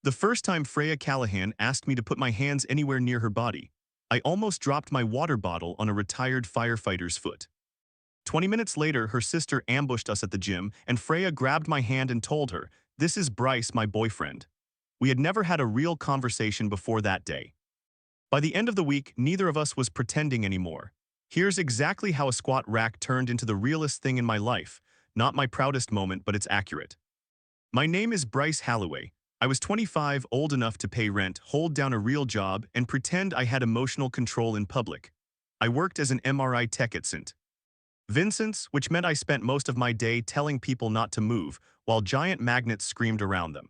The first time Freya Callahan asked me to put my hands anywhere near her body, I almost dropped my water bottle on a retired firefighter's foot. 20 minutes later, her sister ambushed us at the gym, and Freya grabbed my hand and told her, "This is Bryce, my boyfriend." We had never had a real conversation before that day. By the end of the week, neither of us was pretending anymore. Here's exactly how a squat rack turned into the realest thing in my life. Not my proudest moment, but it's accurate. My name is Bryce Halloway. I was 25, old enough to pay rent, hold down a real job, and pretend I had emotional control in public. I worked as an MRI tech at St. Vincent's, which meant I spent most of my day telling people not to move, while giant magnets screamed around them.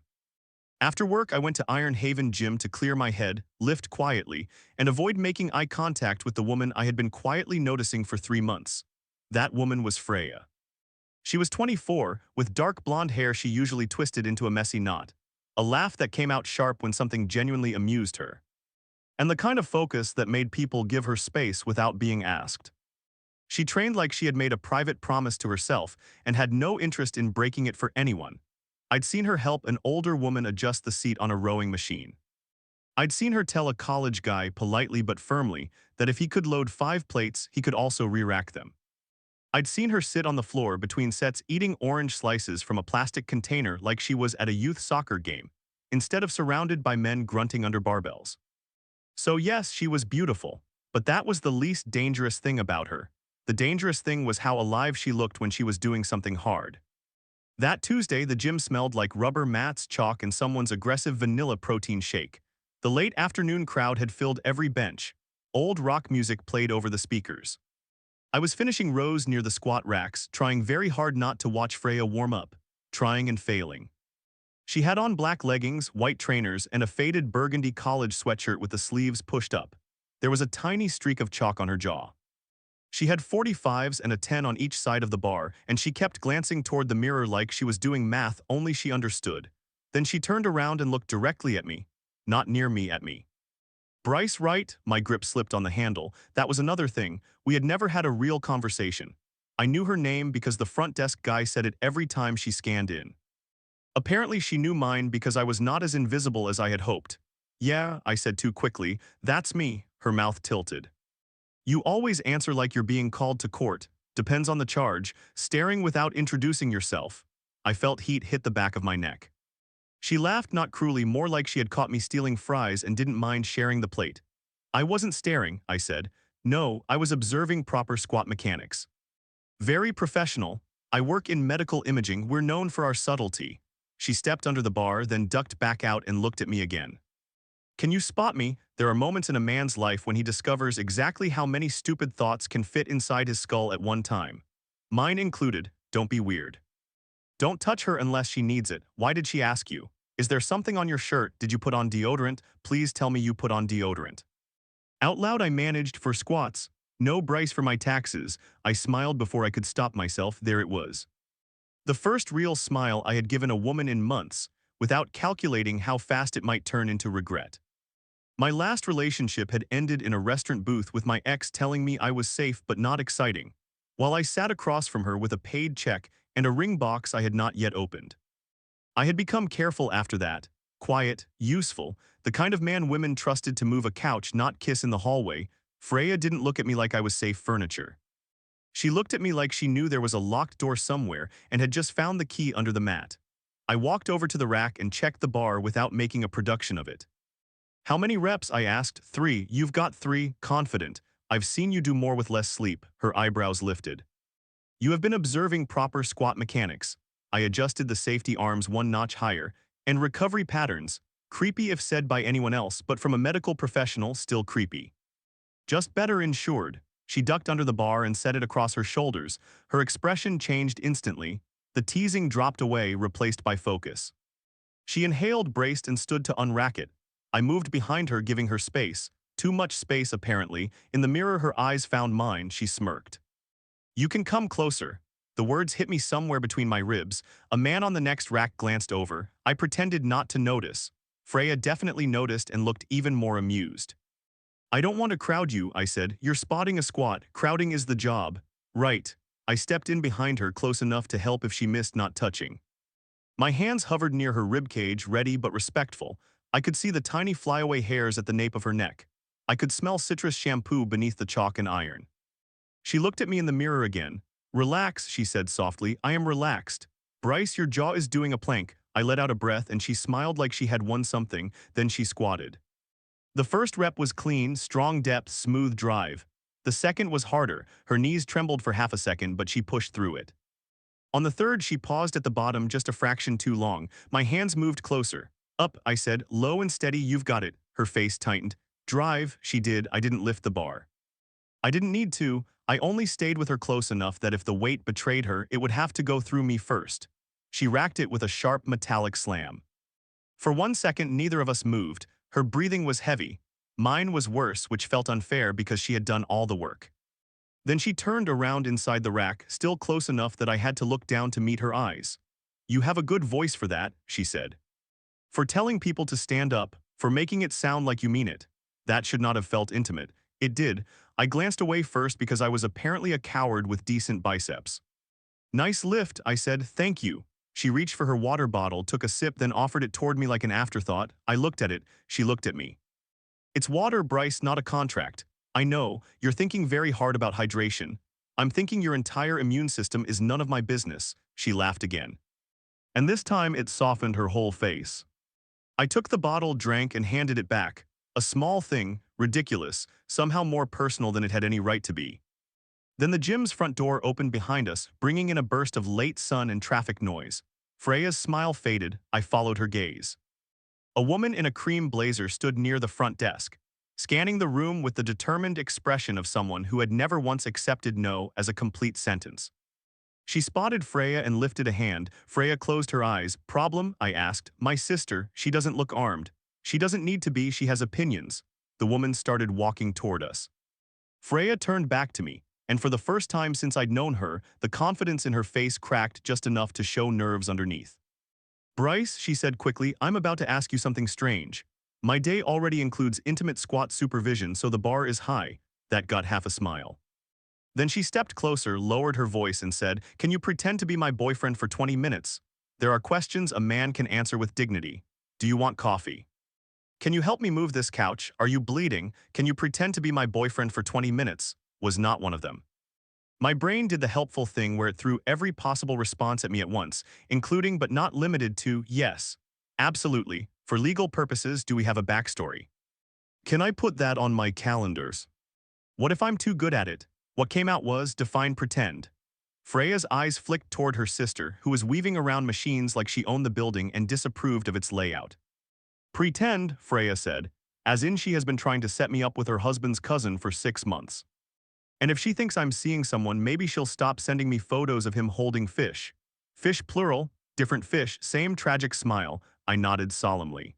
After work, I went to Iron Haven Gym to clear my head, lift quietly, and avoid making eye contact with the woman I had been quietly noticing for 3 months. That woman was Freya. She was 24, with dark blonde hair she usually twisted into a messy knot, a laugh that came out sharp when something genuinely amused her, and the kind of focus that made people give her space without being asked. She trained like she had made a private promise to herself and had no interest in breaking it for anyone. I'd seen her help an older woman adjust the seat on a rowing machine. I'd seen her tell a college guy politely but firmly that if he could load 5 plates, he could also re-rack them. I'd seen her sit on the floor between sets eating orange slices from a plastic container like she was at a youth soccer game, instead of surrounded by men grunting under barbells. So yes, she was beautiful, but that was the least dangerous thing about her. The dangerous thing was how alive she looked when she was doing something hard. That Tuesday, the gym smelled like rubber mats, chalk, and someone's aggressive vanilla protein shake. The late afternoon crowd had filled every bench. Old rock music played over the speakers. I was finishing rows near the squat racks, trying very hard not to watch Freya warm up, trying and failing. She had on black leggings, white trainers, and a faded burgundy college sweatshirt with the sleeves pushed up. There was a tiny streak of chalk on her jaw. She had 45s and a 10 on each side of the bar, and she kept glancing toward the mirror like she was doing math only she understood. Then she turned around and looked directly at me, not near me, at me. Bryce, right? My grip slipped on the handle. That was another thing. We had never had a real conversation. I knew her name because the front desk guy said it every time she scanned in. Apparently she knew mine because I was not as invisible as I had hoped. "Yeah," I said too quickly. "That's me." Her mouth tilted. "You always answer like you're being called to court. Depends on the charge. Staring without introducing yourself." I felt heat hit the back of my neck. She laughed, not cruelly, more like she had caught me stealing fries and didn't mind sharing the plate. "I wasn't staring," I said. "No, I was observing proper squat mechanics. Very professional. I work in medical imaging. We're known for our subtlety." She stepped under the bar, then ducked back out and looked at me again. "Can you spot me?" There are moments in a man's life when he discovers exactly how many stupid thoughts can fit inside his skull at one time. Mine included. Don't be weird. Don't touch her unless she needs it. Why did she ask you? Is there something on your shirt? Did you put on deodorant? Please tell me you put on deodorant. Out loud, I managed for squats. No Bryce for my taxes. I smiled before I could stop myself. There it was. The first real smile I had given a woman in months, without calculating how fast it might turn into regret. My last relationship had ended in a restaurant booth with my ex telling me I was safe but not exciting, while I sat across from her with a paid check and a ring box I had not yet opened. I had become careful after that, quiet, useful, the kind of man women trusted to move a couch, not kiss in the hallway. Freya didn't look at me like I was safe furniture. She looked at me like she knew there was a locked door somewhere and had just found the key under the mat. I walked over to the rack and checked the bar without making a production of it. "How many reps?" I asked. "3. You've got 3, confident. I've seen you do more with less sleep." Her eyebrows lifted. "You have been observing proper squat mechanics." I adjusted the safety arms one notch higher, and recovery patterns, creepy if said by anyone else, but from a medical professional, still creepy. Just better insured. She ducked under the bar and set it across her shoulders. Her expression changed instantly. The teasing dropped away, replaced by focus. She inhaled, braced, and stood to unrack it. I moved behind her, giving her space. Too much space, apparently. In the mirror, her eyes found mine. She smirked. "You can come closer." The words hit me somewhere between my ribs. A man on the next rack glanced over. I pretended not to notice. Freya definitely noticed and looked even more amused. "I don't want to crowd you," I said. "You're spotting a squat. Crowding is the job." "Right." I stepped in behind her, close enough to help if she missed not touching. My hands hovered near her ribcage, ready but respectful. I could see the tiny flyaway hairs at the nape of her neck. I could smell citrus shampoo beneath the chalk and iron. She looked at me in the mirror again. "Relax," she said softly. "I am relaxed. Bryce, your jaw is doing a plank." I let out a breath and she smiled like she had won something, then she squatted. The first rep was clean, strong depth, smooth drive. The second was harder. Her knees trembled for half a second, but she pushed through it. On the third, she paused at the bottom just a fraction too long. My hands moved closer. "Up," I said, "low and steady, you've got it." Her face tightened. "Drive," she did. I didn't lift the bar. I didn't need to. I only stayed with her close enough that if the weight betrayed her, it would have to go through me first. She racked it with a sharp metallic slam. For 1 second, neither of us moved. Her breathing was heavy. Mine was worse, which felt unfair because she had done all the work. Then she turned around inside the rack, still close enough that I had to look down to meet her eyes. "You have a good voice for that," she said. "For telling people to stand up, for making it sound like you mean it." That should not have felt intimate. It did. I glanced away first because I was apparently a coward with decent biceps. "Nice lift," I said. "Thank you." She reached for her water bottle, took a sip, then offered it toward me like an afterthought. I looked at it. She looked at me. "It's water, Bryce, not a contract. I know, you're thinking very hard about hydration. I'm thinking your entire immune system is none of my business." She laughed again. And this time it softened her whole face. I took the bottle, drank, and handed it back. A small thing, ridiculous, somehow more personal than it had any right to be. Then the gym's front door opened behind us, bringing in a burst of late sun and traffic noise. Freya's smile faded. I followed her gaze. A woman in a cream blazer stood near the front desk, scanning the room with the determined expression of someone who had never once accepted no as a complete sentence. She spotted Freya and lifted a hand. Freya closed her eyes. "Problem?" I asked. "My sister, she doesn't look armed." "She doesn't need to be, she has opinions." The woman started walking toward us. Freya turned back to me, and for the first time since I'd known her, the confidence in her face cracked just enough to show nerves underneath. "Bryce," she said quickly, "I'm about to ask you something strange. My day already includes intimate squat supervision, so the bar is high." That got half a smile. Then she stepped closer, lowered her voice, and said, "Can you pretend to be my boyfriend for 20 minutes? There are questions a man can answer with dignity. Do you want coffee? Can you help me move this couch? Are you bleeding? Can you pretend to be my boyfriend for 20 minutes? Was not one of them. My brain did the helpful thing where it threw every possible response at me at once, including but not limited to, yes. Absolutely. For legal purposes, do we have a backstory? Can I put that on my calendars? What if I'm too good at it? What came out was, define pretend. Freya's eyes flicked toward her sister, who was weaving around machines like she owned the building and disapproved of its layout. Pretend, Freya said, as in she has been trying to set me up with her husband's cousin for 6 months. And if she thinks I'm seeing someone, maybe she'll stop sending me photos of him holding fish. Fish plural, different fish, same tragic smile. I nodded solemnly.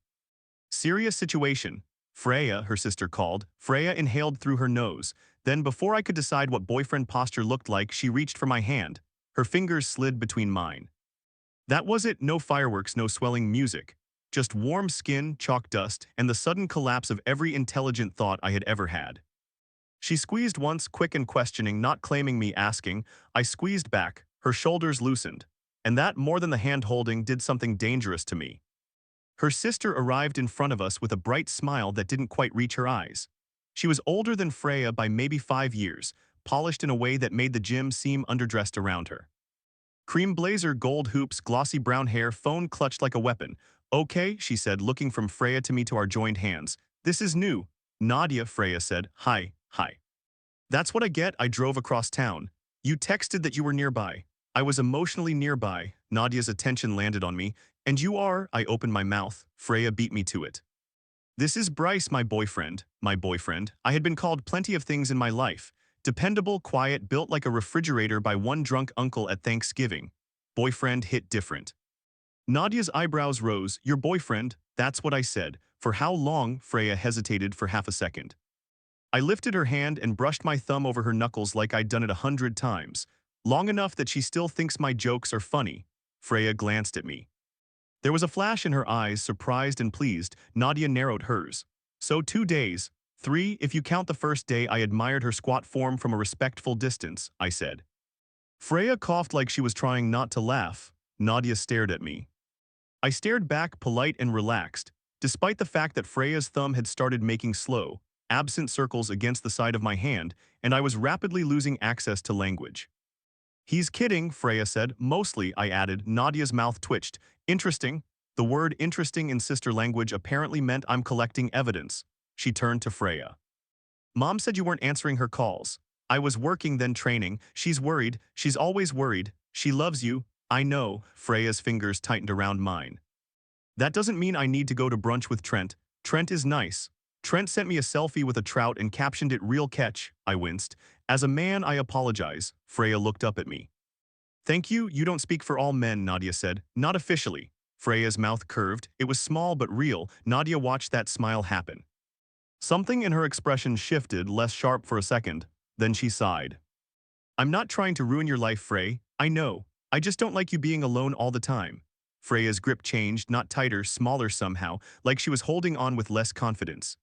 Serious situation. Freya, her sister called. Freya inhaled through her nose. Then, before I could decide what boyfriend posture looked like, she reached for my hand. Her fingers slid between mine. That was it, no fireworks, no swelling music. Just warm skin, chalk dust, and the sudden collapse of every intelligent thought I had ever had. She squeezed once, quick and questioning, not claiming me, asking. I squeezed back. Her shoulders loosened. And that, more than the hand-holding, did something dangerous to me. Her sister arrived in front of us with a bright smile that didn't quite reach her eyes. She was older than Freya by maybe 5 years, polished in a way that made the gym seem underdressed around her. Cream blazer, gold hoops, glossy brown hair, phone clutched like a weapon. "Okay," she said, looking from Freya to me to our joined hands. "This is new." "Nadia," Freya said. "Hi, hi." "That's what I get. I drove across town. You texted that you were nearby." I was emotionally nearby. Nadia's attention landed on me. "And you are?" I opened my mouth. Freya beat me to it. "This is Bryce, my boyfriend." My boyfriend. I had been called plenty of things in my life. Dependable, quiet, built like a refrigerator by one drunk uncle at Thanksgiving. Boyfriend hit different. Nadia's eyebrows rose. "Your boyfriend?" "That's what I said." "For how long?" Freya hesitated for half a second. I lifted her hand and brushed my thumb over her knuckles like I'd done it 100 times. "Long enough that she still thinks my jokes are funny." Freya glanced at me. There was a flash in her eyes, surprised and pleased. Nadia narrowed hers. "So 2 days. 3, if you count the first day I admired her squat form from a respectful distance," I said. Freya coughed like she was trying not to laugh. Nadia stared at me. I stared back, polite and relaxed, despite the fact that Freya's thumb had started making slow, absent circles against the side of my hand, and I was rapidly losing access to language. He's kidding, Freya said. Mostly, I added. Nadia's mouth twitched. Interesting. The word interesting in sister language apparently meant I'm collecting evidence. She turned to Freya. Mom said you weren't answering her calls. I was working then training. She's worried. She's always worried. She loves you. I know. Freya's fingers tightened around mine. That doesn't mean I need to go to brunch with Trent. Trent is nice. Trent sent me a selfie with a trout and captioned it real catch. I winced. As a man, I apologize. Freya looked up at me. Thank you, you don't speak for all men, Nadia said. Not officially. Freya's mouth curved. It was small but real. Nadia watched that smile happen. Something in her expression shifted, less sharp for a second. Then she sighed. I'm not trying to ruin your life, Frey. I know. I just don't like you being alone all the time. Freya's grip changed, not tighter, smaller somehow, like she was holding on with less confidence.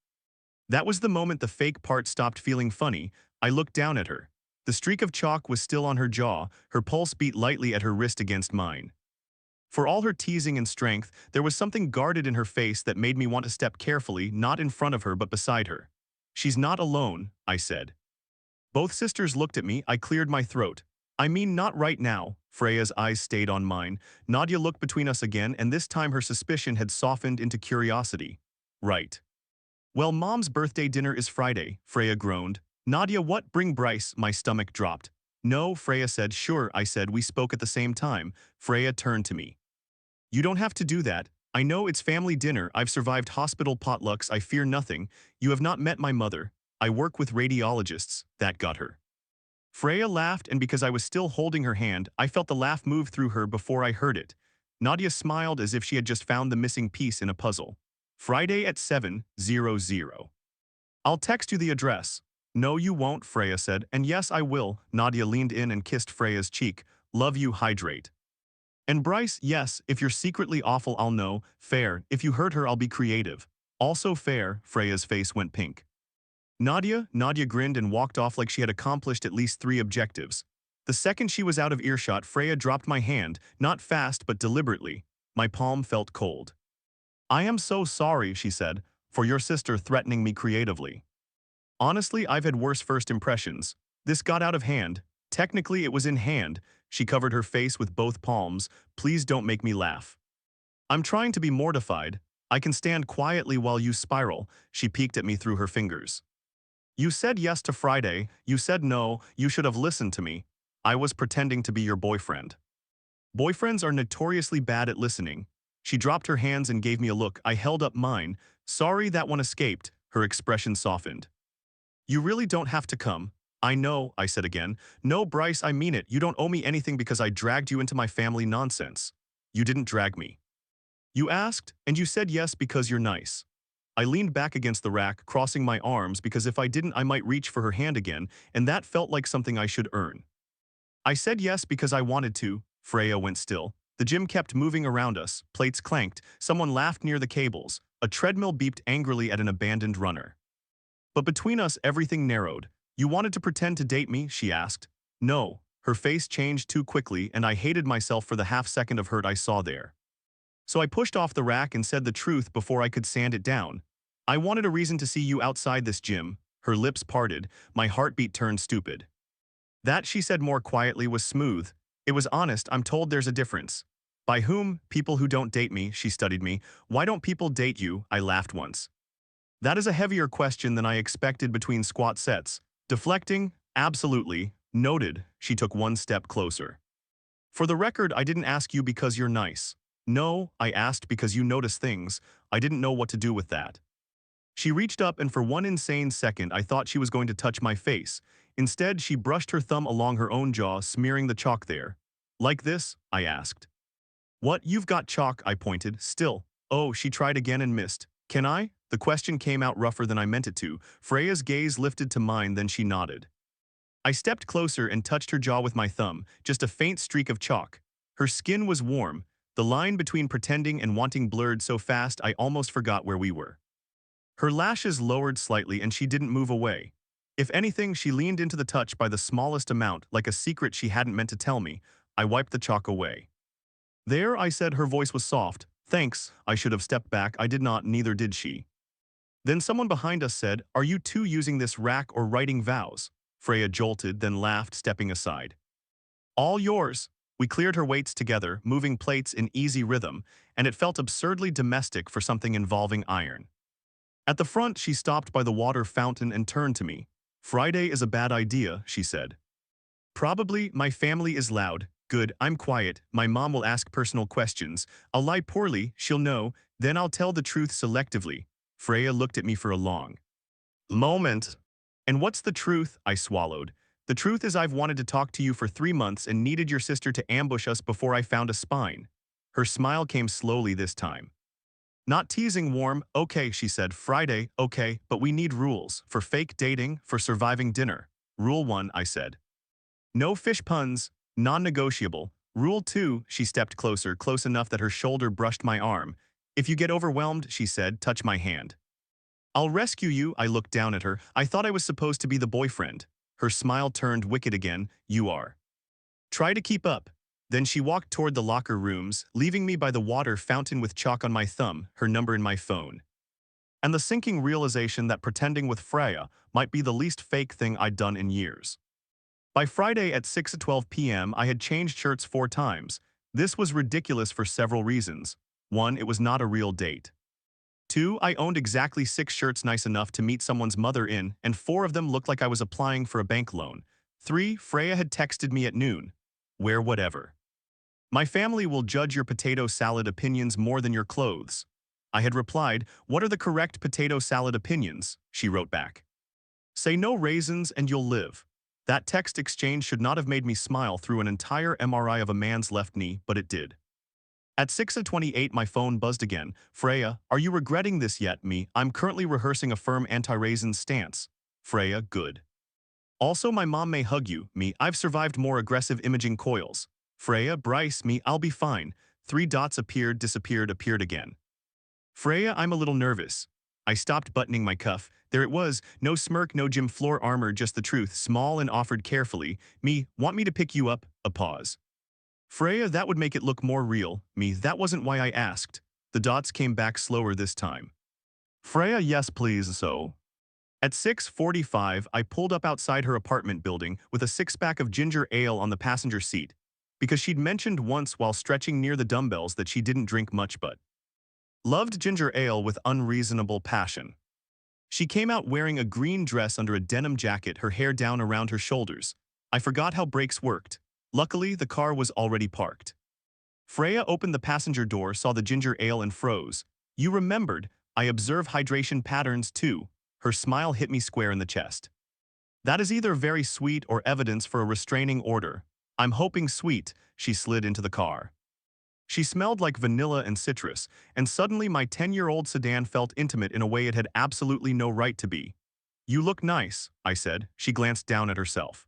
That was the moment the fake part stopped feeling funny. I looked down at her. The streak of chalk was still on her jaw, her pulse beat lightly at her wrist against mine. For all her teasing and strength, there was something guarded in her face that made me want to step carefully, not in front of her but beside her. She's not alone, I said. Both sisters looked at me. I cleared my throat. I mean, not right now. Freya's eyes stayed on mine. Nadia looked between us again, and this time her suspicion had softened into curiosity. Right. Well, Mom's birthday dinner is Friday, Freya groaned. Nadia, what? Bring Bryce. My stomach dropped. No, Freya said. Sure, I said. We spoke at the same time. Freya turned to me. You don't have to do that. I know it's family dinner. I've survived hospital potlucks. I fear nothing. You have not met my mother. I work with radiologists. That got her. Freya laughed, and because I was still holding her hand, I felt the laugh move through her before I heard it. Nadia smiled as if she had just found the missing piece in a puzzle. Friday at 7:00. I'll text you the address. No, you won't, Freya said. And yes, I will. Nadia leaned in and kissed Freya's cheek. Love you, hydrate. And Bryce, yes, if you're secretly awful, I'll know. Fair. If you hurt her, I'll be creative. Also fair. Freya's face went pink. Nadia grinned and walked off like she had accomplished at least 3 objectives. The second she was out of earshot, Freya dropped my hand, not fast but deliberately. My palm felt cold. I am so sorry, she said, for your sister threatening me creatively. Honestly, I've had worse first impressions. This got out of hand. Technically, it was in hand. She covered her face with both palms. Please don't make me laugh. I'm trying to be mortified. I can stand quietly while you spiral. She peeked at me through her fingers. You said yes to Friday. You said no. You should have listened to me. I was pretending to be your boyfriend. Boyfriends are notoriously bad at listening. She dropped her hands and gave me a look. I held up mine. Sorry, that one escaped. Her expression softened. You really don't have to come. I know, I said again. No, Bryce, I mean it. You don't owe me anything because I dragged you into my family nonsense. You didn't drag me. You asked, and you said yes because you're nice. I leaned back against the rack, crossing my arms because if I didn't, I might reach for her hand again, and that felt like something I should earn. I said yes because I wanted to. Freya went still. The gym kept moving around us. Plates clanked. Someone laughed near the cables. A treadmill beeped angrily at an abandoned runner. But between us, everything narrowed. You wanted to pretend to date me? She asked. No. Her face changed too quickly, and I hated myself for the half-second of hurt I saw there. So I pushed off the rack and said the truth before I could sand it down. I wanted a reason to see you outside this gym. Her lips parted. My heartbeat turned stupid. That, she said more quietly, was smooth. It was honest. I'm told there's a difference. By whom? People who don't date me. She studied me. Why don't people date you? I laughed once. That is a heavier question than I expected between squat sets. Deflecting? Absolutely. Noted. She took one step closer. For the record, I didn't ask you because you're nice. No, I asked because you notice things. I didn't know what to do with that. She reached up, and for one insane second I thought she was going to touch my face. Instead, she brushed her thumb along her own jaw, smearing the chalk there. Like this? I asked. What? You've got chalk, I pointed. Still. Oh, she tried again and missed. Can I? The question came out rougher than I meant it to. Freya's gaze lifted to mine, then she nodded. I stepped closer and touched her jaw with my thumb, just a faint streak of chalk. Her skin was warm, the line between pretending and wanting blurred so fast I almost forgot where we were. Her lashes lowered slightly and she didn't move away. If anything, she leaned into the touch by the smallest amount, like a secret she hadn't meant to tell me. I wiped the chalk away. There, I said. Her voice was soft. Thanks, I should have stepped back. I did not, neither did she. Then someone behind us said, are you two using this rack or writing vows? Freya jolted, then laughed, stepping aside. All yours. We cleared her weights together, moving plates in easy rhythm, and it felt absurdly domestic for something involving iron. At the front, she stopped by the water fountain and turned to me. Friday is a bad idea, she said. Probably. My family is loud. Good, I'm quiet. My mom will ask personal questions. I'll lie poorly, she'll know, then I'll tell the truth selectively. Freya looked at me for a long moment. And what's the truth? I swallowed. The truth is I've wanted to talk to you for 3 months and needed your sister to ambush us before I found a spine. Her smile came slowly this time. Not teasing, warm. Okay, she said. Friday, okay, but we need rules. For fake dating, for surviving dinner. Rule 1, I said. No fish puns, non-negotiable. Rule 2, she stepped closer, close enough that her shoulder brushed my arm. If you get overwhelmed, she said, touch my hand. I'll rescue you. I looked down at her. I thought I was supposed to be the boyfriend. Her smile turned wicked again. You are. Try to keep up. Then she walked toward the locker rooms, leaving me by the water fountain with chalk on my thumb, her number in my phone. And the sinking realization that pretending with Freya might be the least fake thing I'd done in years. By Friday at 6:12 p.m., I had changed shirts 4 times. This was ridiculous for several reasons. 1, it was not a real date. 2, I owned exactly 6 shirts nice enough to meet someone's mother in, and 4 of them looked like I was applying for a bank loan. 3, Freya had texted me at noon. Wear whatever. My family will judge your potato salad opinions more than your clothes. I had replied, what are the correct potato salad opinions? She wrote back. Say no raisins and you'll live. That text exchange should not have made me smile through an entire MRI of a man's left knee, but it did. At 6:28, my phone buzzed again. Freya, are you regretting this yet? Me, I'm currently rehearsing a firm anti-raisin stance. Freya, good. Also, my mom may hug you. Me, I've survived more aggressive imaging coils. Freya, Bryce, me, I'll be fine. 3 dots appeared, disappeared, appeared again. Freya, I'm a little nervous. I stopped buttoning my cuff. There it was, no smirk, no gym floor armor, just the truth, small and offered carefully. Me, want me to pick you up? A pause. Freya, that would make it look more real. Me, that wasn't why I asked. The dots came back slower this time. Freya, yes please, so. At 6:45, I pulled up outside her apartment building with a 6-pack of ginger ale on the passenger seat, because she'd mentioned once while stretching near the dumbbells that she didn't drink much but loved ginger ale with unreasonable passion. She came out wearing a green dress under a denim jacket, her hair down around her shoulders. I forgot how brakes worked. Luckily, the car was already parked. Freya opened the passenger door, saw the ginger ale and froze. You remembered. I observe hydration patterns too. Her smile hit me square in the chest. That is either very sweet or evidence for a restraining order. I'm hoping sweet. She slid into the car. She smelled like vanilla and citrus, and suddenly my 10-year-old sedan felt intimate in a way it had absolutely no right to be. You look nice, I said. She glanced down at herself.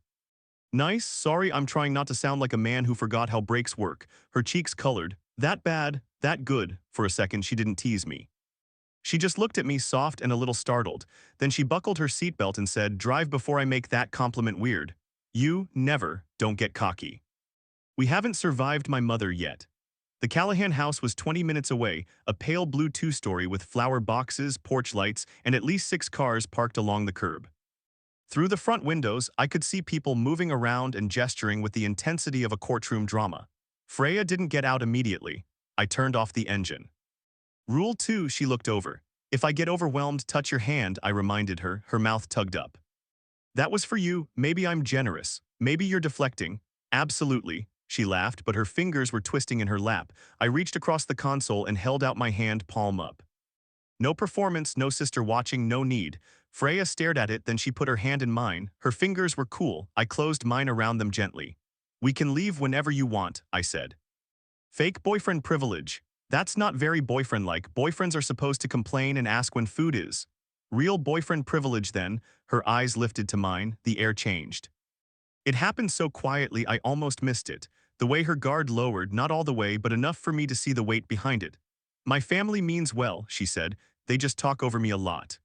Nice? Sorry, I'm trying not to sound like a man who forgot how brakes work. Her cheeks colored. That bad, that good. For a second, she didn't tease me. She just looked at me, soft and a little startled. Then she buckled her seatbelt and said, drive before I make that compliment weird. You, never, don't get cocky. We haven't survived my mother yet. The Callahan house was 20 minutes away, a pale blue 2-story with flower boxes, porch lights, and at least 6 cars parked along the curb. Through the front windows, I could see people moving around and gesturing with the intensity of a courtroom drama. Freya didn't get out immediately. I turned off the engine. Rule 2, she looked over. If I get overwhelmed, touch your hand, I reminded her, her mouth tugged up. That was for you. Maybe I'm generous. Maybe you're deflecting. Absolutely. She laughed, but her fingers were twisting in her lap. I reached across the console and held out my hand, palm up. No performance, no sister watching, no need. Freya stared at it, then she put her hand in mine. Her fingers were cool. I closed mine around them gently. We can leave whenever you want, I said. Fake boyfriend privilege. That's not very boyfriend-like. Boyfriends are supposed to complain and ask when food is. Real boyfriend privilege then. Her eyes lifted to mine. The air changed. It happened so quietly I almost missed it. The way her guard lowered, not all the way, but enough for me to see the weight behind it. My family means well, she said. They just talk over me a lot.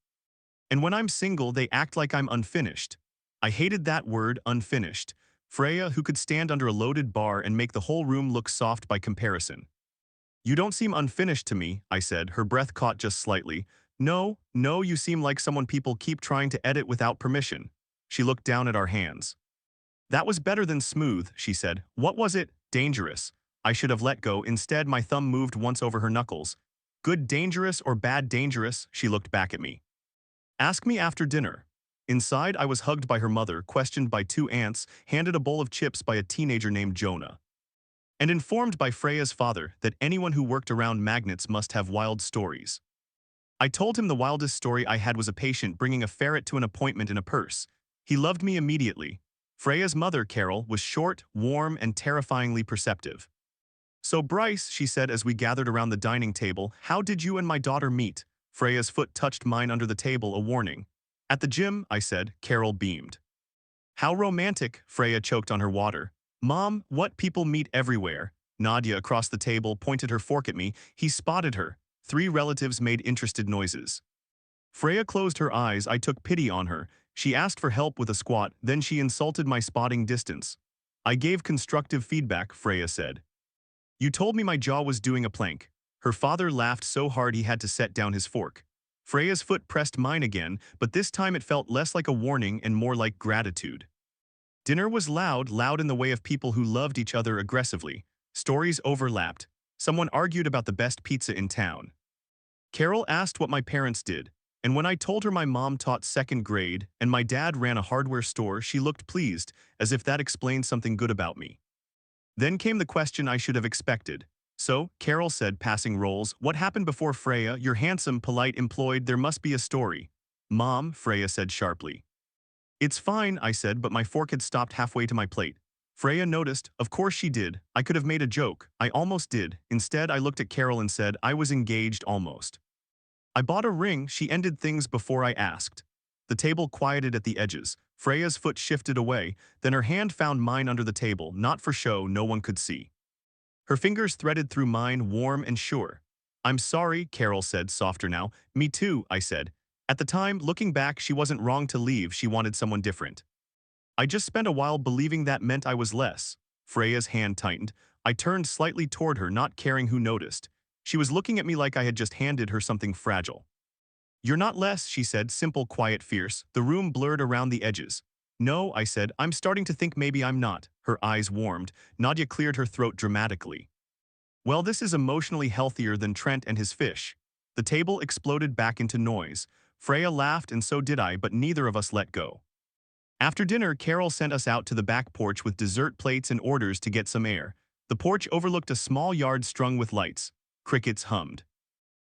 And when I'm single, they act like I'm unfinished. I hated that word, unfinished. Freya, who could stand under a loaded bar and make the whole room look soft by comparison. You don't seem unfinished to me, I said, her breath caught just slightly. No, no, you seem like someone people keep trying to edit without permission. She looked down at our hands. That was better than smooth, she said. What was it? Dangerous. I should have let go. Instead, my thumb moved once over her knuckles. Good dangerous or bad dangerous? She looked back at me. Ask me after dinner. Inside, I was hugged by her mother, questioned by two aunts, handed a bowl of chips by a teenager named Jonah, and informed by Freya's father that anyone who worked around magnets must have wild stories. I told him the wildest story I had was a patient bringing a ferret to an appointment in a purse. He loved me immediately. Freya's mother, Carol, was short, warm, and terrifyingly perceptive. So Bryce, she said as we gathered around the dining table, how did you and my daughter meet? Freya's foot touched mine under the table, a warning. At the gym, I said. Carol beamed. How romantic, Freya choked on her water. Mom, what people meet everywhere. Nadia across the table pointed her fork at me. He spotted her. 3 relatives made interested noises. Freya closed her eyes. I took pity on her. She asked for help with a squat, then she insulted my spotting distance. I gave constructive feedback, Freya said. You told me my jaw was doing a plank. Her father laughed so hard he had to set down his fork. Freya's foot pressed mine again, but this time it felt less like a warning and more like gratitude. Dinner was loud, loud in the way of people who loved each other aggressively. Stories overlapped. Someone argued about the best pizza in town. Carol asked what my parents did, and when I told her my mom taught 2nd grade and my dad ran a hardware store, she looked pleased, as if that explained something good about me. Then came the question I should have expected. So, Carol said, passing roles, what happened before Freya? You're handsome, polite, employed, there must be a story. Mom, Freya said sharply. It's fine, I said, but my fork had stopped halfway to my plate. Freya noticed. Of course she did. I could have made a joke. I almost did. Instead, I looked at Carol and said, I was engaged almost. I bought a ring. She ended things before I asked. The table quieted at the edges. Freya's foot shifted away, then her hand found mine under the table, not for show, no one could see. Her fingers threaded through mine, warm and sure. I'm sorry, Carol said, softer now. Me too, I said. At the time, looking back, she wasn't wrong to leave. She wanted someone different. I just spent a while believing that meant I was less. Freya's hand tightened. I turned slightly toward her, not caring who noticed. She was looking at me like I had just handed her something fragile. You're not less, she said, simple, quiet, fierce. The room blurred around the edges. No, I said, I'm starting to think maybe I'm not. Her eyes warmed. Nadia cleared her throat dramatically. Well, this is emotionally healthier than Trent and his fish. The table exploded back into noise. Freya laughed and so did I, but neither of us let go. After dinner, Carol sent us out to the back porch with dessert plates and orders to get some air. The porch overlooked a small yard strung with lights. Crickets hummed.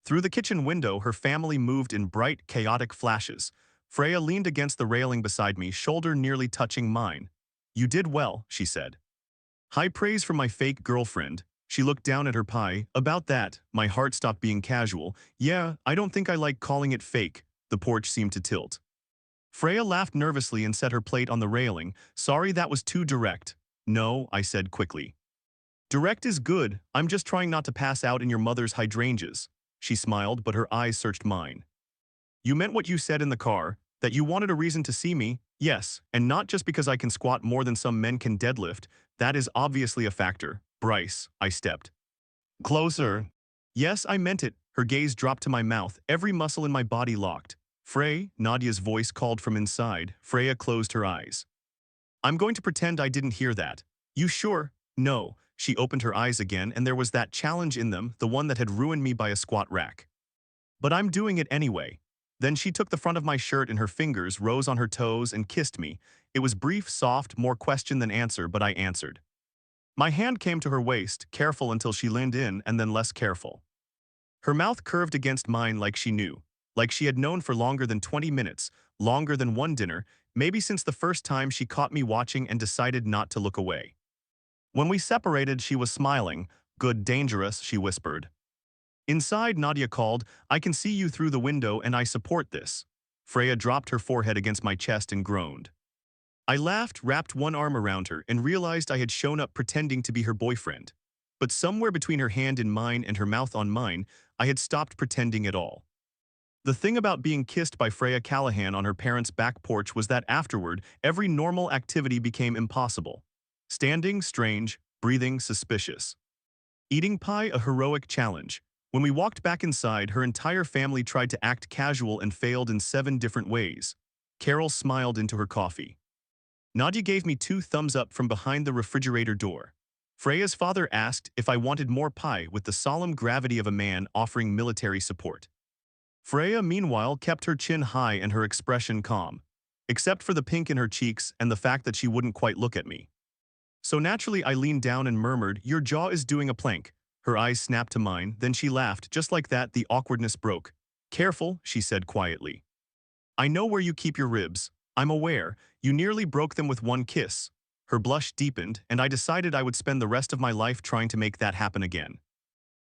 Through the kitchen window, her family moved in bright, chaotic flashes. Freya leaned against the railing beside me, shoulder nearly touching mine. You did well, she said. High praise from my fake girlfriend. She looked down at her pie. About that, my heart stopped being casual. Yeah, I don't think I like calling it fake. The porch seemed to tilt. Freya laughed nervously and set her plate on the railing. Sorry, that was too direct. No, I said quickly. Direct is good. I'm just trying not to pass out in your mother's hydrangeas. She smiled, but her eyes searched mine. You meant what you said in the car, that you wanted a reason to see me? Yes, and not just because I can squat more than some men can deadlift. That is obviously a factor. Bryce, I stepped closer. Yes, I meant it. Her gaze dropped to my mouth, every muscle in my body locked. Frey, Nadia's voice called from inside. Freya closed her eyes. I'm going to pretend I didn't hear that. You sure? No. She opened her eyes again, and there was that challenge in them, the one that had ruined me by a squat rack. But I'm doing it anyway. Then she took the front of my shirt in her fingers, rose on her toes, and kissed me. It was brief, soft, more question than answer, but I answered. My hand came to her waist, careful until she leaned in, and then less careful. Her mouth curved against mine like she knew, like she had known for longer than 20 minutes, longer than one dinner, maybe since the first time she caught me watching and decided not to look away. When we separated, she was smiling. Good, dangerous, she whispered. Inside, Nadia called, I can see you through the window and I support this. Freya dropped her forehead against my chest and groaned. I laughed, wrapped one arm around her, and realized I had shown up pretending to be her boyfriend. But somewhere between her hand in mine and her mouth on mine, I had stopped pretending at all. The thing about being kissed by Freya Callahan on her parents' back porch was that afterward, every normal activity became impossible. Standing, strange, breathing, suspicious. Eating pie a heroic challenge. When we walked back inside, her entire family tried to act casual and failed in 7 different ways. Carol smiled into her coffee. Nadia gave me 2 thumbs up from behind the refrigerator door. Freya's father asked if I wanted more pie with the solemn gravity of a man offering military support. Freya, meanwhile, kept her chin high and her expression calm, except for the pink in her cheeks and the fact that she wouldn't quite look at me. So naturally I leaned down and murmured, "Your jaw is doing a plank." Her eyes snapped to mine, then she laughed. Just like that, the awkwardness broke. "Careful," she said quietly. "I know where you keep your ribs. I'm aware. You nearly broke them with one kiss." Her blush deepened, and I decided I would spend the rest of my life trying to make that happen again.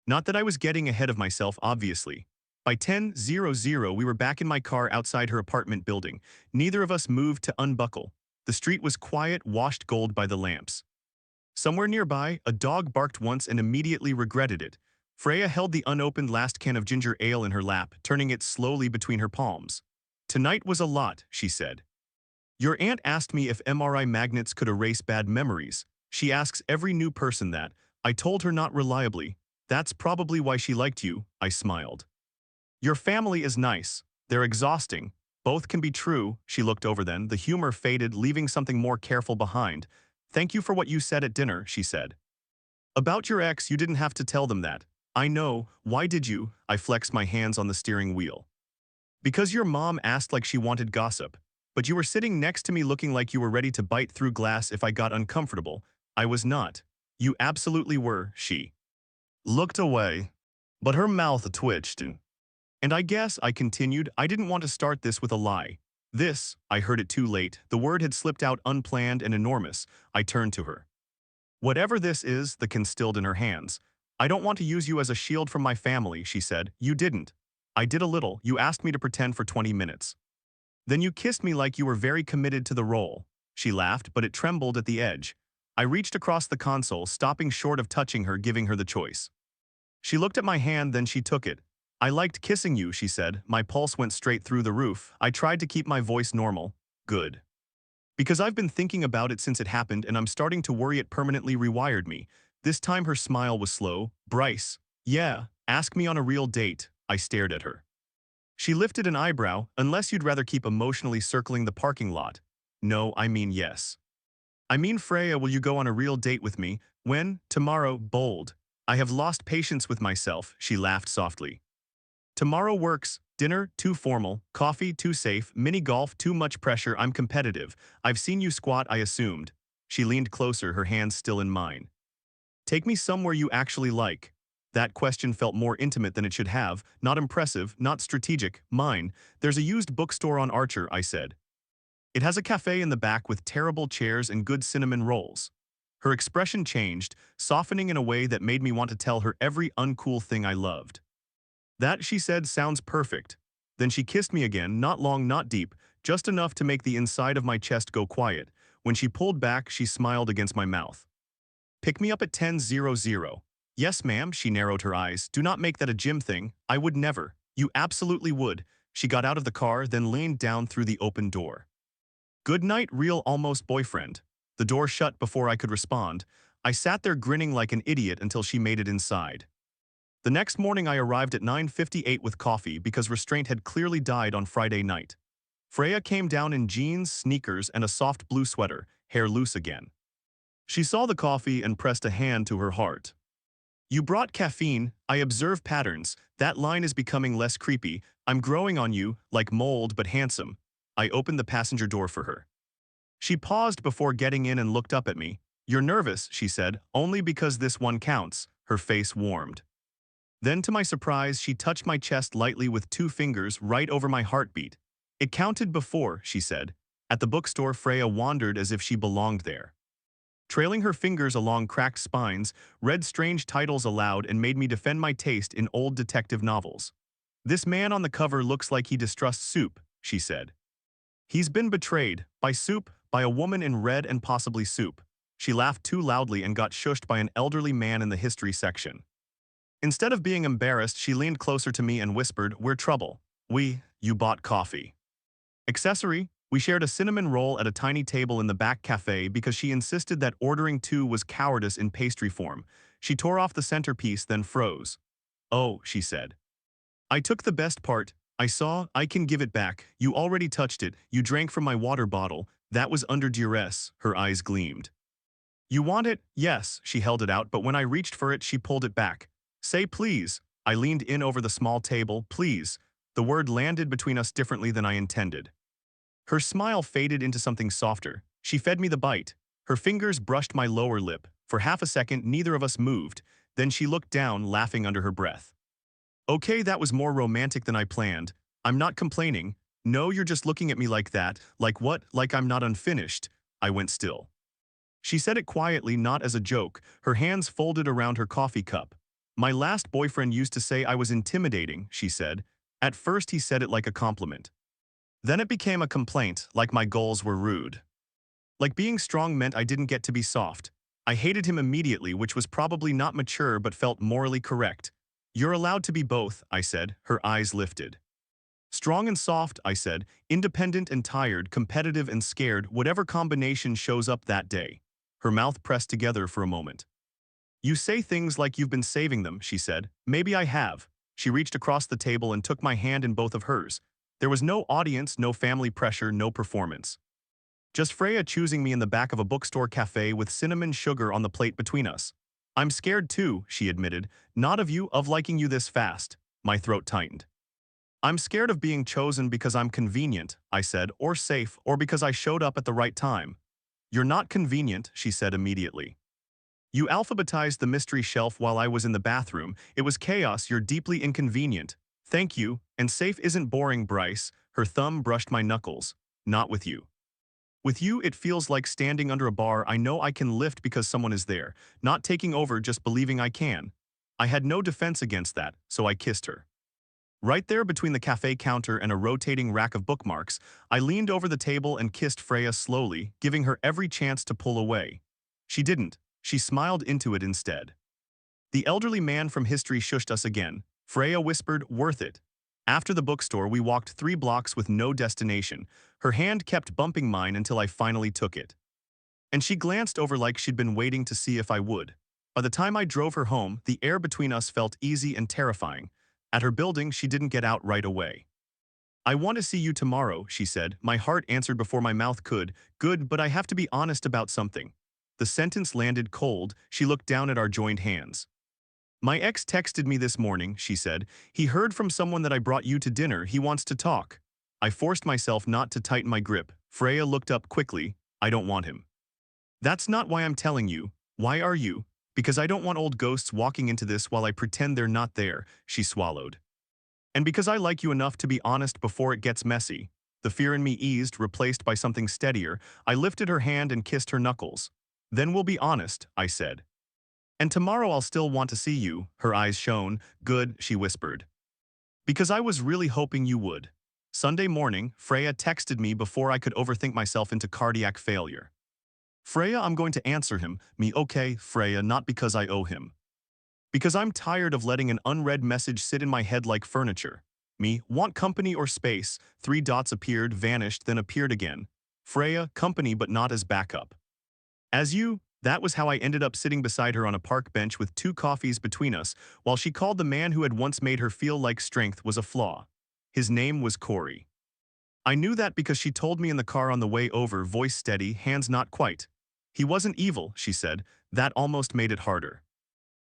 Not that I was getting ahead of myself, obviously. By 10:00, we were back in my car outside her apartment building. Neither of us moved to unbuckle. The street was quiet, washed gold by the lamps. Somewhere nearby, a dog barked once and immediately regretted it. Freya held the unopened last can of ginger ale in her lap, turning it slowly between her palms. "Tonight was a lot," she said. "Your aunt asked me if MRI magnets could erase bad memories. She asks every new person that." I told her not reliably. "That's probably why she liked you," I smiled. "Your family is nice. They're exhausting. Both can be true." She looked over then. The humor faded, leaving something more careful behind. "Thank you for what you said at dinner," she said. "About your ex, you didn't have to tell them that." "I know. Why did you?" I flexed my hands on the steering wheel. "Because your mom asked like she wanted gossip. But you were sitting next to me looking like you were ready to bite through glass if I got uncomfortable." "I was not." "You absolutely were," she looked away. But her mouth twitched. "And I guess," I continued, "I didn't want to start this with a lie." "This," I heard it too late. The word had slipped out unplanned and enormous. I turned to her. "Whatever this is," the can stilled in her hands. "I don't want to use you as a shield from my family," she said. "You didn't." "I did a little. You asked me to pretend for 20 minutes. Then you kissed me like you were very committed to the role." She laughed, but it trembled at the edge. I reached across the console, stopping short of touching her, giving her the choice. She looked at my hand, then she took it. "I liked kissing you," she said. My pulse went straight through the roof. I tried to keep my voice normal. "Good. Because I've been thinking about it since it happened and I'm starting to worry it permanently rewired me." This time her smile was slow. "Bryce." "Yeah, ask me on a real date." I stared at her. She lifted an eyebrow. "Unless you'd rather keep emotionally circling the parking lot." "No, I mean yes." "I mean, Freya, will you go on a real date with me?" "When?" "Tomorrow." Bold. "I have lost patience with myself." She laughed softly. "Tomorrow works. Dinner, too formal. Coffee, too safe. Mini golf, too much pressure. I'm competitive. I've seen you squat," I assumed. She leaned closer, her hands still in mine. "Take me somewhere you actually like." That question felt more intimate than it should have. Not impressive, not strategic. "Mine. There's a used bookstore on Archer," I said. "It has a cafe in the back with terrible chairs and good cinnamon rolls." Her expression changed, softening in a way that made me want to tell her every uncool thing I loved. "That," she said, "sounds perfect." Then she kissed me again, not long, not deep, just enough to make the inside of my chest go quiet. When she pulled back, she smiled against my mouth. "Pick me up at 10:00. "Yes, ma'am." She narrowed her eyes. "Do not make that a gym thing." "I would never." "You absolutely would." She got out of the car, then leaned down through the open door. "Good night, real almost boyfriend." The door shut before I could respond. I sat there grinning like an idiot until she made it inside. The next morning I arrived at 9:58 with coffee because restraint had clearly died on Friday night. Freya came down in jeans, sneakers, and a soft blue sweater, hair loose again. She saw the coffee and pressed a hand to her heart. "You brought caffeine. I observe patterns. That line is becoming less creepy. I'm growing on you, like mold but handsome." I opened the passenger door for her. She paused before getting in and looked up at me. "You're nervous," she said. "Only because this one counts." Her face warmed. Then, to my surprise, she touched my chest lightly with 2 fingers right over my heartbeat. "It counted before," she said. At the bookstore, Freya wandered as if she belonged there. Trailing her fingers along cracked spines, read strange titles aloud and made me defend my taste in old detective novels. "This man on the cover looks like he distrusts soup," she said. "He's been betrayed. By soup, by a woman in red and possibly soup." She laughed too loudly and got shushed by an elderly man in the history section. Instead of being embarrassed, she leaned closer to me and whispered, "We're trouble." You bought coffee." Accessory, we shared a cinnamon roll at a tiny table in the back cafe because she insisted that ordering 2 was cowardice in pastry form. She tore off the centerpiece, then froze. "Oh," she said. "I took the best part. I can give it back. You already touched it. You drank from my water bottle. That was under duress." Her eyes gleamed. "You want it?" "Yes." She held it out, but when I reached for it, she pulled it back. "Say please." I leaned in over the small table. "Please." The word landed between us differently than I intended. Her smile faded into something softer. She fed me the bite. Her fingers brushed my lower lip. For half a second, neither of us moved. Then she looked down, laughing under her breath. "Okay, that was more romantic than I planned. I'm not complaining. No, you're just looking at me like that. Like what? Like I'm not unfinished." I went still. She said it quietly, not as a joke, her hands folded around her coffee cup. "My last boyfriend used to say I was intimidating," she said. "At first he said it like a compliment. Then it became a complaint, like my goals were rude. Like being strong meant I didn't get to be soft. I hated him immediately, which was probably not mature but felt morally correct. You're allowed to be both," I said, her eyes lifted. "Strong and soft," I said, "independent and tired, competitive and scared, whatever combination shows up that day." Her mouth pressed together for a moment. "You say things like you've been saving them," she said. "Maybe I have." She reached across the table and took my hand in both of hers. There was no audience, no family pressure, no performance. Just Freya choosing me in the back of a bookstore cafe with cinnamon sugar on the plate between us. "I'm scared too," she admitted. "Not of you, of liking you this fast." My throat tightened. "I'm scared of being chosen because I'm convenient," I said, "or safe, or because I showed up at the right time." "You're not convenient," she said immediately. "You alphabetized the mystery shelf while I was in the bathroom. It was chaos. You're deeply inconvenient." "Thank you. And safe isn't boring, Bryce." Her thumb brushed my knuckles. "Not with you. With you, it feels like standing under a bar I know I can lift because someone is there, not taking over, just believing I can." I had no defense against that, so I kissed her. Right there between the cafe counter and a rotating rack of bookmarks, I leaned over the table and kissed Freya slowly, giving her every chance to pull away. She didn't. She smiled into it instead. The elderly man from history shushed us again. Freya whispered, "Worth it." After the bookstore, we walked 3 blocks with no destination. Her hand kept bumping mine until I finally took it. And she glanced over like she'd been waiting to see if I would. By the time I drove her home, the air between us felt easy and terrifying. At her building, she didn't get out right away. "I want to see you tomorrow," she said. My heart answered before my mouth could. "Good, but I have to be honest about something." The sentence landed cold. She looked down at our joined hands. "My ex texted me this morning," she said. "He heard from someone that I brought you to dinner. He wants to talk." I forced myself not to tighten my grip. Freya looked up quickly. "I don't want him." "That's not why I'm telling you." "Why are you?" "Because I don't want old ghosts walking into this while I pretend they're not there," she swallowed. "And because I like you enough to be honest before it gets messy." The fear in me eased, replaced by something steadier. I lifted her hand and kissed her knuckles. "Then we'll be honest," I said. "And tomorrow I'll still want to see you." Her eyes shone. "Good," she whispered. "Because I was really hoping you would." Sunday morning, Freya texted me before I could overthink myself into cardiac failure. "Freya, I'm going to answer him." Me, "Okay, Freya, not because I owe him. Because I'm tired of letting an unread message sit in my head like furniture." Me, "Want company or space?" 3 dots appeared, vanished, then appeared again. Freya, "Company but not as backup." "As you." That was how I ended up sitting beside her on a park bench with 2 coffees between us, while she called the man who had once made her feel like strength was a flaw. His name was Corey. I knew that because she told me in the car on the way over, voice steady, hands not quite. "He wasn't evil," she said. That almost made it harder.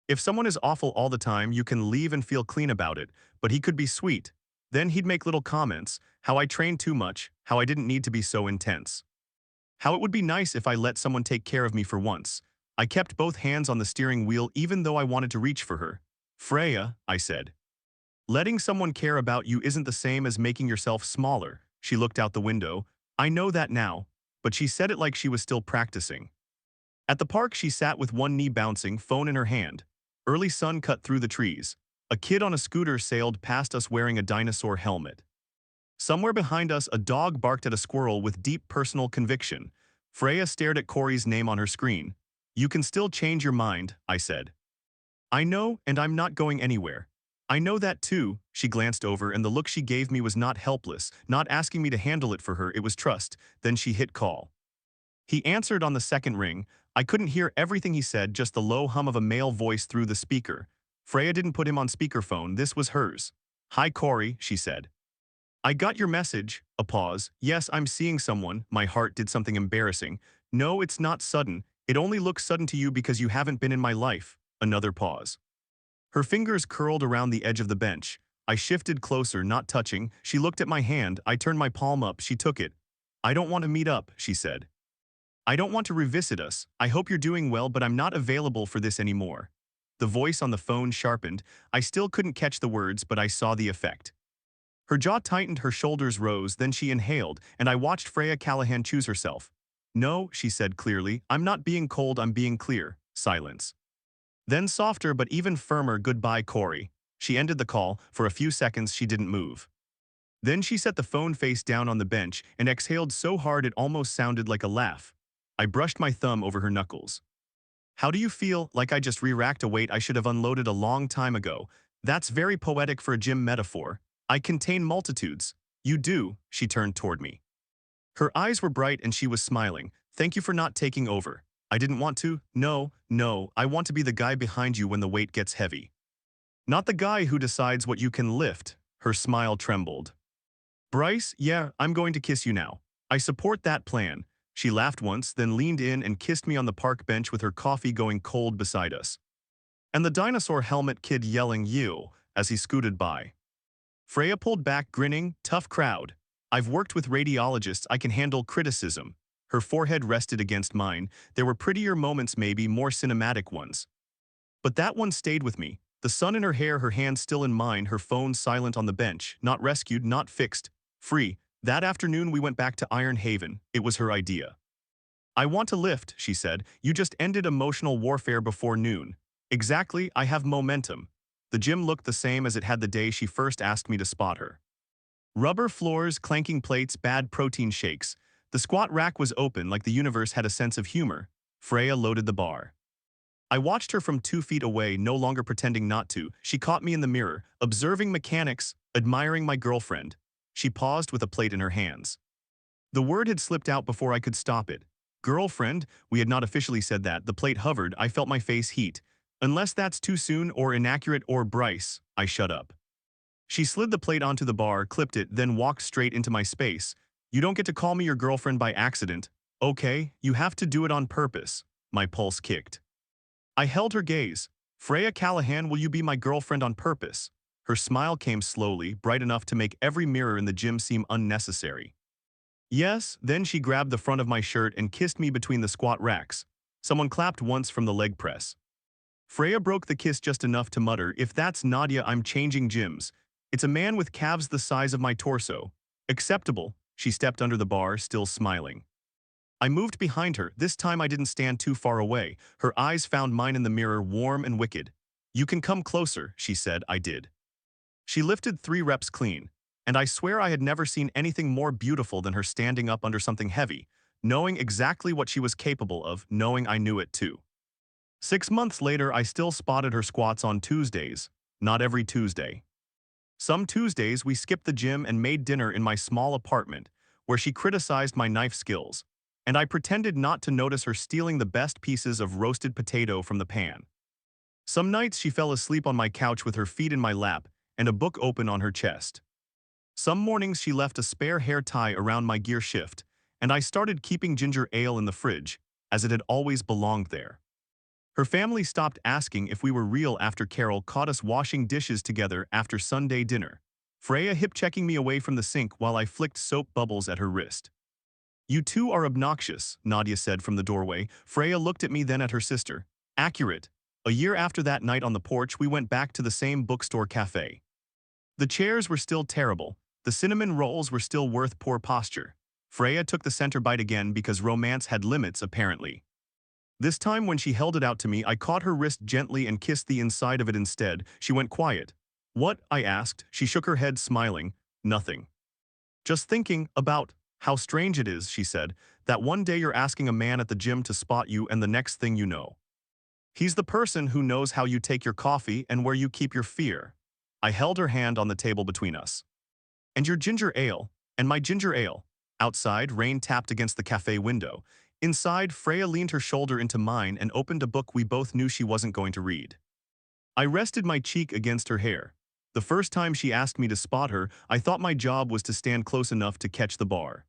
"If someone is awful all the time, you can leave and feel clean about it, but he could be sweet." Then he'd make little comments, how I trained too much, how I didn't need to be so intense. How it would be nice if I let someone take care of me for once. I kept both hands on the steering wheel even though I wanted to reach for her. "Freya," I said. "Letting someone care about you isn't the same as making yourself smaller." She looked out the window. "I know that now." But she said it like she was still practicing. At the park, she sat with one knee bouncing, phone in her hand. Early sun cut through the trees. A kid on a scooter sailed past us wearing a dinosaur helmet. Somewhere behind us, a dog barked at a squirrel with deep personal conviction. Freya stared at Corey's name on her screen. "You can still change your mind," I said. "I know, and I'm not going anywhere." "I know that too." She glanced over, and the look she gave me was not helpless, not asking me to handle it for her, it was trust. Then she hit call. He answered on the second ring. I couldn't hear everything he said, just the low hum of a male voice through the speaker. Freya didn't put him on speakerphone, this was hers. "Hi Corey," she said. "I got your message." A pause. "Yes, I'm seeing someone." My heart did something embarrassing. "No, it's not sudden. It only looks sudden to you because you haven't been in my life." Another pause. Her fingers curled around the edge of the bench. I shifted closer, not touching. She looked at my hand. I turned my palm up. She took it. "I don't want to meet up," she said. "I don't want to revisit us. I hope you're doing well, but I'm not available for this anymore." The voice on the phone sharpened. I still couldn't catch the words, but I saw the effect. Her jaw tightened, her shoulders rose, then she inhaled, and I watched Freya Callahan choose herself. "No," she said clearly, "I'm not being cold, I'm being clear." Silence. Then softer but even firmer, "Goodbye, Corey." She ended the call. For a few seconds, she didn't move. Then she set the phone face down on the bench and exhaled so hard it almost sounded like a laugh. I brushed my thumb over her knuckles. "How do you feel?" "Like I just re-racked a weight I should have unloaded a long time ago." "That's very poetic for a gym metaphor." "I contain multitudes." "You do." She turned toward me. Her eyes were bright and she was smiling. "Thank you for not taking over." "I didn't want to." "No, no, I want to be the guy behind you when the weight gets heavy. Not the guy who decides what you can lift." Her smile trembled. "Bryce, yeah, I'm going to kiss you now. I support that plan." She laughed once, then leaned in and kissed me on the park bench with her coffee going cold beside us. And the dinosaur helmet kid yelling "you" as he scooted by. Freya pulled back, grinning. "Tough crowd. I've worked with radiologists, I can handle criticism." Her forehead rested against mine. There were prettier moments, maybe more cinematic ones. But that one stayed with me. The sun in her hair, her hand still in mine, her phone silent on the bench, not rescued, not fixed, free. That afternoon we went back to Iron Haven. It was her idea. "I want to lift," she said. "You just ended emotional warfare before noon." "Exactly, I have momentum." The gym looked the same as it had the day she first asked me to spot her. Rubber floors, clanking plates, bad protein shakes. The squat rack was open like the universe had a sense of humor. Freya loaded the bar. I watched her from 2 feet away, no longer pretending not to. She caught me in the mirror, observing mechanics, admiring my girlfriend. She paused with a plate in her hands. The word had slipped out before I could stop it. Girlfriend? We had not officially said that. The plate hovered. I felt my face heat. "Unless that's too soon or inaccurate or Bryce." I shut up. She slid the plate onto the bar, clipped it, then walked straight into my space. "You don't get to call me your girlfriend by accident." "Okay, you have to do it on purpose." My pulse kicked. I held her gaze. "Freya Callahan, will you be my girlfriend on purpose?" Her smile came slowly, bright enough to make every mirror in the gym seem unnecessary. "Yes." Then she grabbed the front of my shirt and kissed me between the squat racks. Someone clapped once from the leg press. Freya broke the kiss just enough to mutter, "If that's Nadia, I'm changing gyms." "It's a man with calves the size of my torso." "Acceptable." She stepped under the bar, still smiling. I moved behind her. This time I didn't stand too far away. Her eyes found mine in the mirror, warm and wicked. "You can come closer," she said. I did. She lifted 3 reps clean. And I swear I had never seen anything more beautiful than her standing up under something heavy, knowing exactly what she was capable of, knowing I knew it too. 6 months later, I still spotted her squats on Tuesdays. Not every Tuesday. Some Tuesdays we skipped the gym and made dinner in my small apartment, where she criticized my knife skills, and I pretended not to notice her stealing the best pieces of roasted potato from the pan. Some nights she fell asleep on my couch with her feet in my lap and a book open on her chest. Some mornings she left a spare hair tie around my gear shift, and I started keeping ginger ale in the fridge, as it had always belonged there. Her family stopped asking if we were real after Carol caught us washing dishes together after Sunday dinner. Freya hip-checking me away from the sink while I flicked soap bubbles at her wrist. "You two are obnoxious," Nadia said from the doorway. Freya looked at me, then at her sister. "Accurate." A year after that night on the porch, we went back to the same bookstore cafe. The chairs were still terrible. The cinnamon rolls were still worth poor posture. Freya took the center bite again because romance had limits, apparently. This time when she held it out to me, I caught her wrist gently and kissed the inside of it instead. She went quiet. "What?" I asked. She shook her head, smiling. "Nothing. Just thinking about how strange it is," she said, "that one day you're asking a man at the gym to spot you and the next thing you know, he's the person who knows how you take your coffee and where you keep your fear." I held her hand on the table between us. "And your ginger ale." "And my ginger ale." Outside, rain tapped against the cafe window. Inside, Freya leaned her shoulder into mine and opened a book we both knew she wasn't going to read. I rested my cheek against her hair. The first time she asked me to spot her, I thought my job was to stand close enough to catch the bar.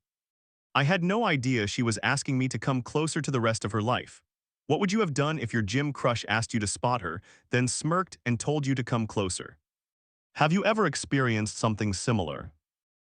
I had no idea she was asking me to come closer to the rest of her life. What would you have done if your gym crush asked you to spot her, then smirked and told you to come closer? Have you ever experienced something similar?